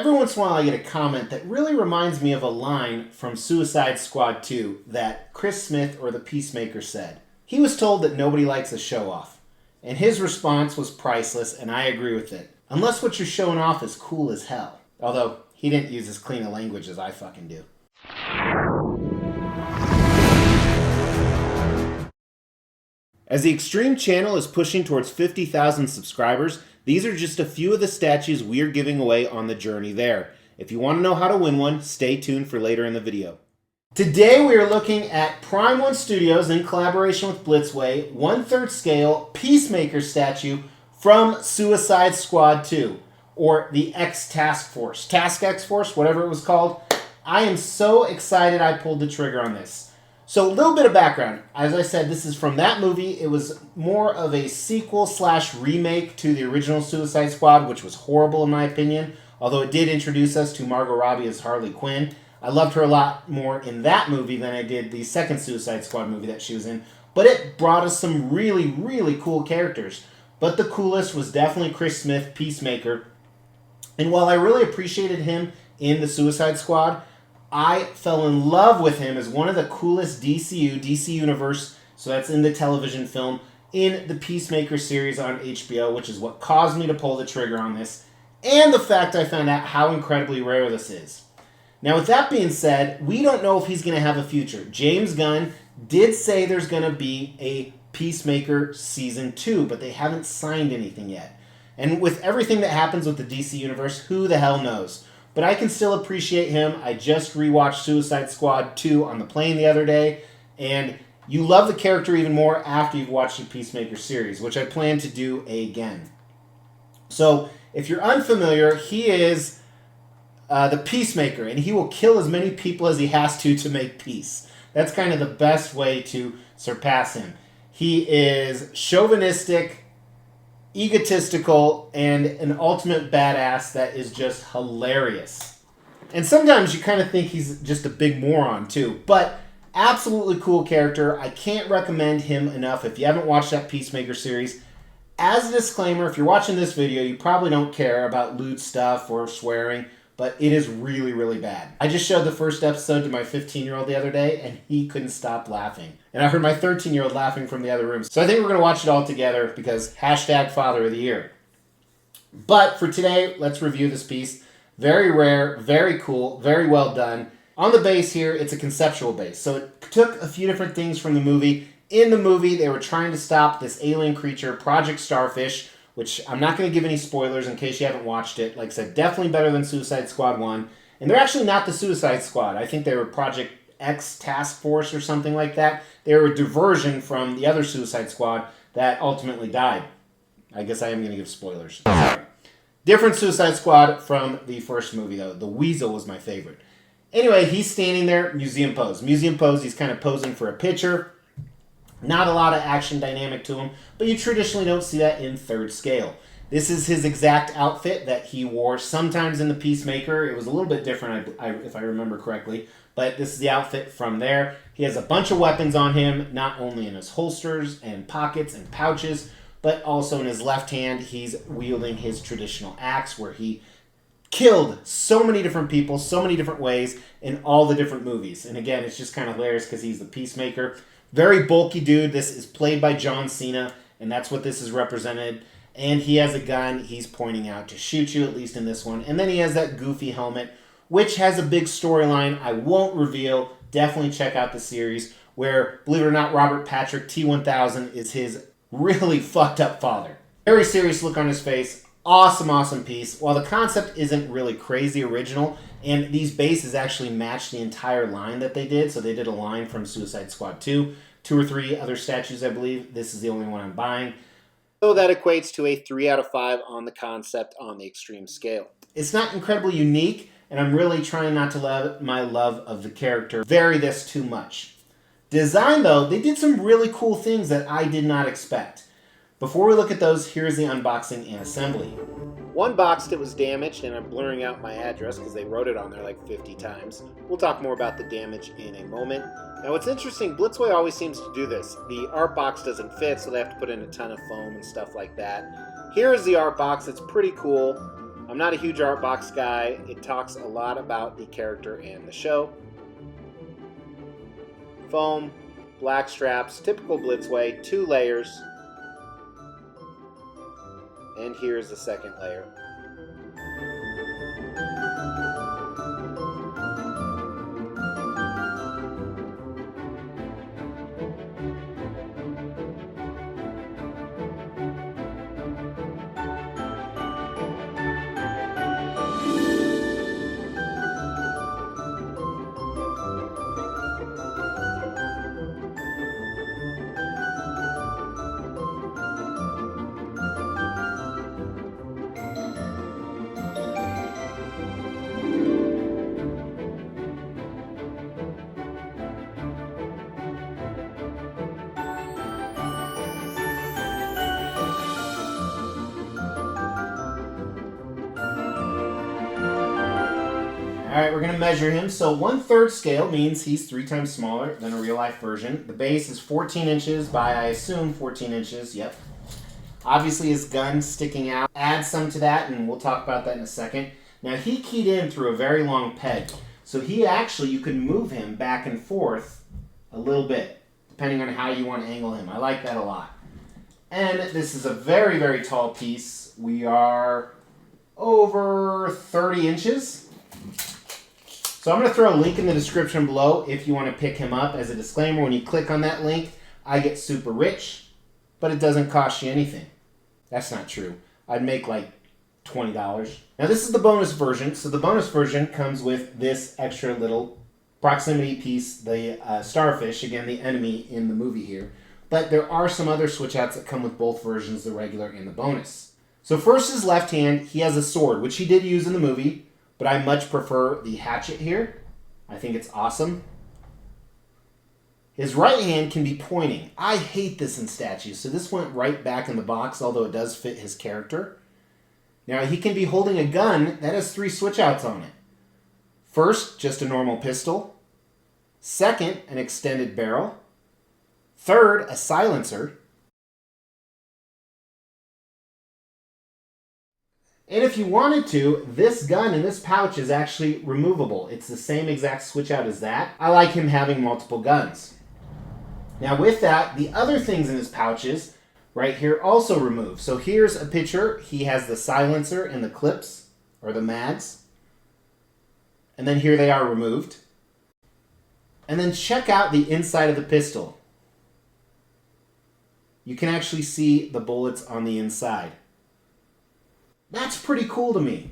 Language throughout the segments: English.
Every once in a while I get a comment that really reminds me of a line from Suicide Squad 2 that Chris Smith or the Peacemaker said. He was told that nobody likes a show-off, and his response was priceless, and I agree with it. Unless what you're showing off is cool as hell. Although, he didn't use as clean a language as I fucking do. As the Extreme channel is pushing towards 50,000 subscribers, these are just a few of the statues we are giving away on the journey there. If you want to know how to win one, stay tuned for later in the video. Today we are looking at Prime 1 Studios in collaboration with Blitzway, 1/3 scale Peacemaker statue from Suicide Squad 2, or the X Task Force. Task X Force, whatever it was called. I am so excited I pulled the trigger on this. So a little bit of background. As I said, this is from that movie. It was more of a sequel/remake to the original Suicide Squad, which was horrible in my opinion, although it did introduce us to Margot Robbie as Harley Quinn. I loved her a lot more in that movie than I did the second Suicide Squad movie that she was in, but it brought us some really, really cool characters. But the coolest was definitely Chris Smith, Peacemaker. And while I really appreciated him in the Suicide Squad, I fell in love with him as one of the coolest DC Universe, so that's in the television film, in the Peacemaker series on HBO, which is what caused me to pull the trigger on this, and the fact I found out how incredibly rare this is. Now, with that being said, we don't know if he's going to have a future. James Gunn did say there's going to be a Peacemaker Season 2, but they haven't signed anything yet. And with everything that happens with the DC Universe, who the hell knows? But I can still appreciate him. I just rewatched Suicide Squad 2 on the plane the other day, and you love the character even more after you've watched the Peacemaker series, which I plan to do again. So, if you're unfamiliar, he is the Peacemaker, and he will kill as many people as he has to make peace. That's kind of the best way to surpass him. He is chauvinistic, egotistical, and an ultimate badass that is just hilarious. And sometimes you kind of think he's just a big moron too, but absolutely cool character. I can't recommend him enough if you haven't watched that Peacemaker series. As a disclaimer, if you're watching this video, you probably don't care about lewd stuff or swearing, but it is really, really bad. I just showed the first episode to my 15-year-old the other day, and he couldn't stop laughing. And I heard my 13-year-old laughing from the other room. So I think we're going to watch it all together because hashtag Father of the Year. But for today, let's review this piece. Very rare, very cool, very well done. On the base here, it's a conceptual base. So it took a few different things from the movie. In the movie, they were trying to stop this alien creature, Project Starfish, which I'm not going to give any spoilers in case you haven't watched it. Like I said, definitely better than Suicide Squad 1. And they're actually not the Suicide Squad. I think they were Project X Task Force or something like that. They were a diversion from the other Suicide Squad that ultimately died. I guess I am going to give spoilers. Sorry. Different Suicide Squad from the first movie, though. The Weasel was my favorite. Anyway, he's standing there, museum pose. Museum pose, he's kind of posing for a picture. Not a lot of action dynamic to him, but you traditionally don't see that in 3rd scale. This is his exact outfit that he wore sometimes in the Peacemaker. It was a little bit different, if I remember correctly, but this is the outfit from there. He has a bunch of weapons on him, not only in his holsters and pockets and pouches, but also in his left hand, he's wielding his traditional axe, where he killed so many different people, so many different ways in all the different movies. And again, it's just kind of hilarious because he's the Peacemaker. Very bulky dude. This is played by John Cena, and that's what this is represented. And he has a gun he's pointing out to shoot you, at least in this one. And then he has that goofy helmet, which has a big storyline I won't reveal. Definitely check out the series, where, believe it or not, Robert Patrick T-1000 is his really fucked up father. Very serious look on his face. Awesome, awesome piece. While the concept isn't really crazy original, and these bases actually match the entire line that they did. So they did a line from Suicide Squad 2, 2 or 3 other statues, I believe. This is the only one I'm buying. So that equates to a 3 out of 5 on the concept on the extreme scale. It's not incredibly unique, and I'm really trying not to let my love of the character vary this too much. Design, though, they did some really cool things that I did not expect. Before we look at those, here's the unboxing and assembly. One box that was damaged, and I'm blurring out my address because they wrote it on there like 50 times. We'll talk more about the damage in a moment. Now what's interesting, Blitzway always seems to do this. The art box doesn't fit, so they have to put in a ton of foam and stuff like that. Here is the art box. It's pretty cool. I'm not a huge art box guy. It talks a lot about the character and the show. Foam, black straps, typical Blitzway, 2 layers. And here's the second layer. Alright, we're going to measure him. So 1/3 scale means he's 3 times smaller than a real life version. The base is 14 inches by, I assume, 14 inches. Yep. Obviously his gun sticking out. Add some to that, and we'll talk about that in a second. Now he keyed in through a very long peg. So he actually, you can move him back and forth a little bit, depending on how you want to angle him. I like that a lot. And this is a very, very tall piece. We are over 30 inches. So I'm going to throw a link in the description below if you want to pick him up. As a disclaimer, when you click on that link, I get super rich, but it doesn't cost you anything. That's not true. I'd make like $20. Now this is the bonus version. So the bonus version comes with this extra little proximity piece, the starfish, again the enemy in the movie here. But there are some other switch outs that come with both versions, the regular and the bonus. So first his left hand, he has a sword, which he did use in the movie. But I much prefer the hatchet here. I think it's awesome. His right hand can be pointing. I hate this in statues, so this went right back in the box, although it does fit his character. Now, he can be holding a gun that has 3 switch outs on it. First, just a normal pistol. Second, an extended barrel. Third, a silencer. And if you wanted to, this gun in this pouch is actually removable. It's the same exact switch out as that. I like him having multiple guns. Now with that, the other things in his pouches right here also remove. So here's a picture. He has the silencer and the clips, or the mags. And then here they are removed. And then check out the inside of the pistol. You can actually see the bullets on the inside. That's pretty cool to me.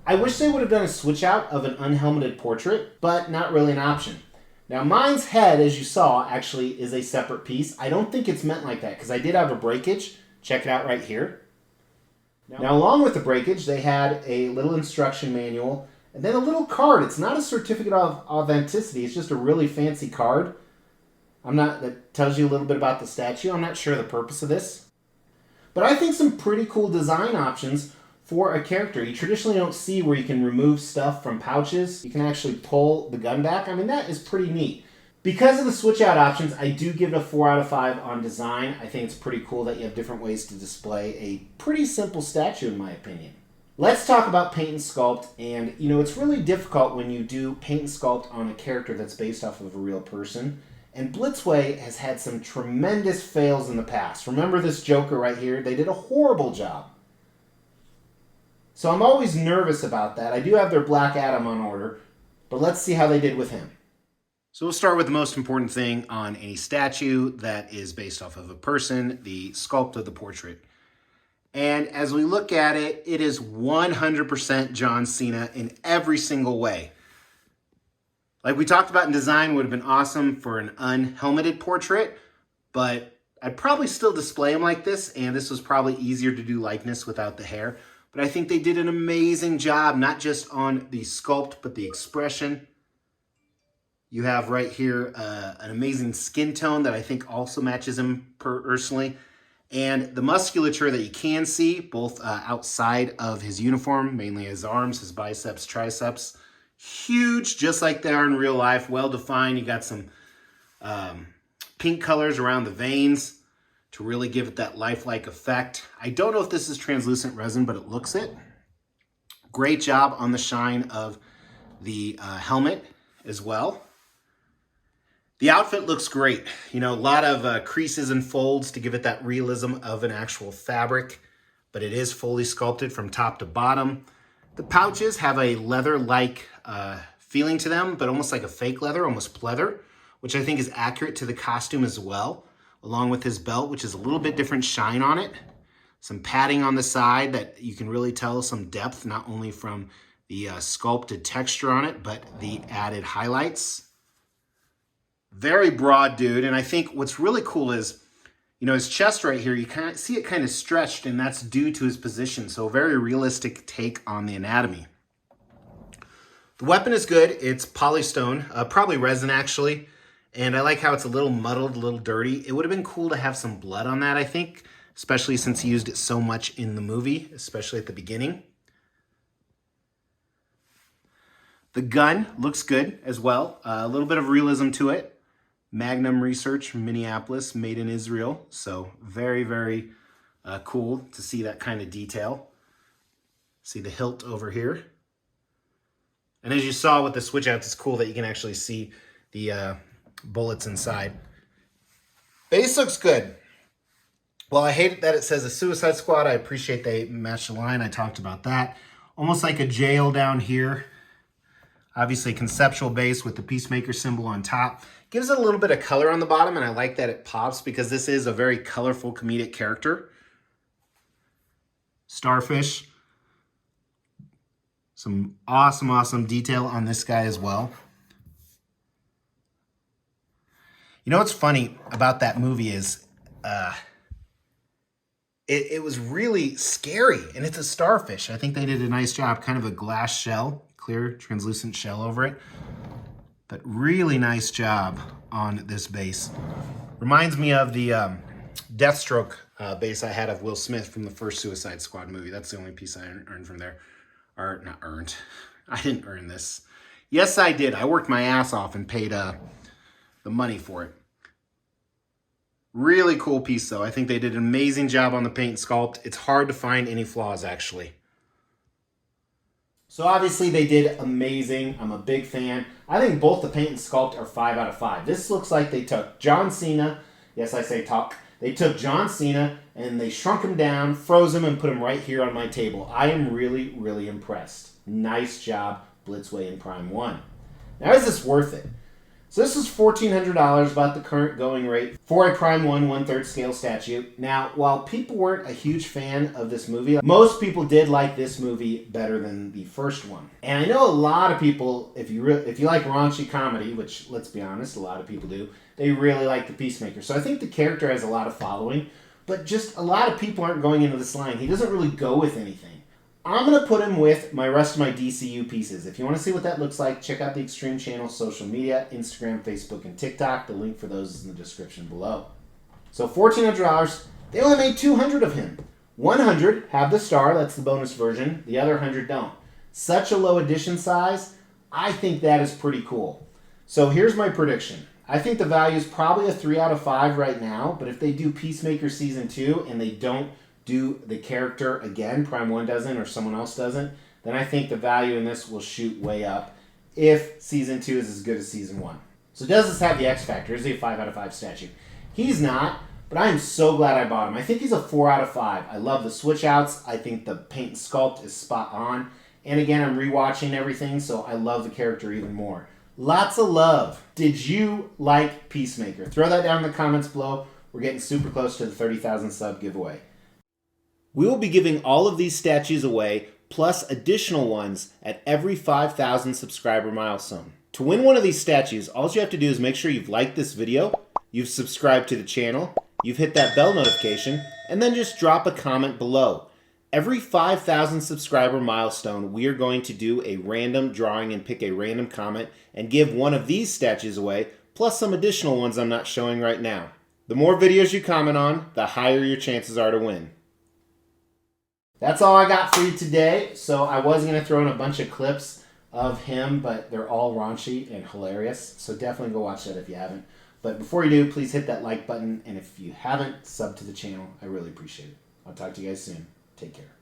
I wish they would have done a switch out of an unhelmeted portrait, but not really an option. Now mine's head, as you saw, actually is a separate piece. I don't think it's meant like that because I did have a breakage. Check it out right here. Now along with the breakage, they had a little instruction manual and then a little card. It's not a certificate of authenticity. It's just a really fancy card. That tells you a little bit about the statue. I'm not sure the purpose of this. But I think some pretty cool design options for a character. You traditionally don't see where you can remove stuff from pouches. You can actually pull the gun back. I mean, that is pretty neat. Because of the switch out options, I do give it a 4 out of 5 on design. I think it's pretty cool that you have different ways to display a pretty simple statue, in my opinion. Let's talk about paint and sculpt. And, it's really difficult when you do paint and sculpt on a character that's based off of a real person. And Blitzway has had some tremendous fails in the past. Remember this Joker right here? They did a horrible job. So I'm always nervous about that. I do have their Black Adam on order, but let's see how they did with him. So we'll start with the most important thing on any statue that is based off of a person, the sculpt of the portrait. And as we look at it, it is 100% John Cena in every single way. Like we talked about in design, would have been awesome for an unhelmeted portrait, but I'd probably still display him like this, and this was probably easier to do likeness without the hair. But I think they did an amazing job, not just on the sculpt, but the expression. You have right here an amazing skin tone that I think also matches him personally. And the musculature that you can see, both outside of his uniform, mainly his arms, his biceps, triceps. Huge, just like they are in real life, well-defined. You got some pink colors around the veins to really give it that lifelike effect. I don't know if this is translucent resin, but it looks it. Great job on the shine of the helmet as well. The outfit looks great. You know, a lot of creases and folds to give it that realism of an actual fabric, but it is fully sculpted from top to bottom. The pouches have a leather-like feeling to them, but almost like a fake leather, almost pleather, which I think is accurate to the costume as well, along with his belt, which is a little bit different shine on it. Some padding on the side that you can really tell some depth, not only from the sculpted texture on it, but the added highlights. Very broad dude, and I think what's really cool is, you know, his chest right here, you kind of see it kind of stretched, and that's due to his position. So a very realistic take on the anatomy. The weapon is good. It's polystone, probably resin actually, and I like how it's a little muddled, a little dirty. It would have been cool to have some blood on that, I think, especially since he used it so much in the movie, especially at the beginning. The gun looks good as well. A little bit of realism to it. Magnum Research, Minneapolis, made in Israel. So very, very cool to see that kind of detail. See the hilt over here. And as you saw with the switch outs, it's cool that you can actually see the bullets inside. Base looks good. Well, I hate that it says a Suicide Squad. I appreciate they matched the line. I talked about that. Almost like a jail down here. Obviously conceptual base with the Peacemaker symbol on top. Gives it a little bit of color on the bottom, and I like that it pops because this is a very colorful comedic character. Starfish. Some awesome, awesome detail on this guy as well. You know what's funny about that movie is it was really scary, and it's a starfish. I think they did a nice job, kind of a glass shell, clear, translucent shell over it. But really nice job on this base. Reminds me of the Deathstroke base I had of Will Smith from the first Suicide Squad movie. That's the only piece I earned from there. Or, not earned. I didn't earn this. Yes, I did. I worked my ass off and paid the money for it. Really cool piece, though. I think they did an amazing job on the paint and sculpt. It's hard to find any flaws, actually. So obviously they did amazing. I'm a big fan. I think both the paint and sculpt are 5 out of 5. This looks like they took John Cena. Yes, I say talk. They took John Cena and they shrunk him down, froze him, and put him right here on my table. I am really, really impressed. Nice job, Blitzway and Prime 1. Now, is this worth it? So this is $1,400, about the current going rate for a Prime 1 1/3 scale statue. Now, while people weren't a huge fan of this movie, most people did like this movie better than the first one. And I know a lot of people, if you like raunchy comedy, which, let's be honest, a lot of people do, they really like the Peacemaker. So I think the character has a lot of following, but just a lot of people aren't going into this line. He doesn't really go with anything. I'm going to put him with my rest of my DCU pieces. If you want to see what that looks like, check out the Extreme Channel social media, Instagram, Facebook, and TikTok. The link for those is in the description below. So $1,400, they only made 200 of him. 100 have the star, that's the bonus version. The other 100 don't. Such a low edition size, I think that is pretty cool. So here's my prediction. I think the value is probably a 3 out of 5 right now, but if they do Peacemaker Season 2 and they don't do the character again, Prime 1 doesn't or someone else doesn't, then I think the value in this will shoot way up if Season 2 is as good as Season 1. So does this have the X Factor? Is he a 5 out of 5 statue? He's not, but I am so glad I bought him. I think he's a 4 out of 5. I love the switch outs. I think the paint and sculpt is spot on. And again, I'm rewatching everything, so I love the character even more. Lots of love. Did you like Peacemaker? Throw that down in the comments below. We're getting super close to the 30,000 sub giveaway. We will be giving all of these statues away, plus additional ones at every 5,000 subscriber milestone. To win one of these statues, all you have to do is make sure you've liked this video, you've subscribed to the channel, you've hit that bell notification, and then just drop a comment below. Every 5,000 subscriber milestone, we are going to do a random drawing and pick a random comment and give one of these statues away, plus some additional ones I'm not showing right now. The more videos you comment on, the higher your chances are to win. That's all I got for you today. So I was going to throw in a bunch of clips of him, but they're all raunchy and hilarious. So definitely go watch that if you haven't. But before you do, please hit that like button. And if you haven't, sub to the channel. I really appreciate it. I'll talk to you guys soon. Take care.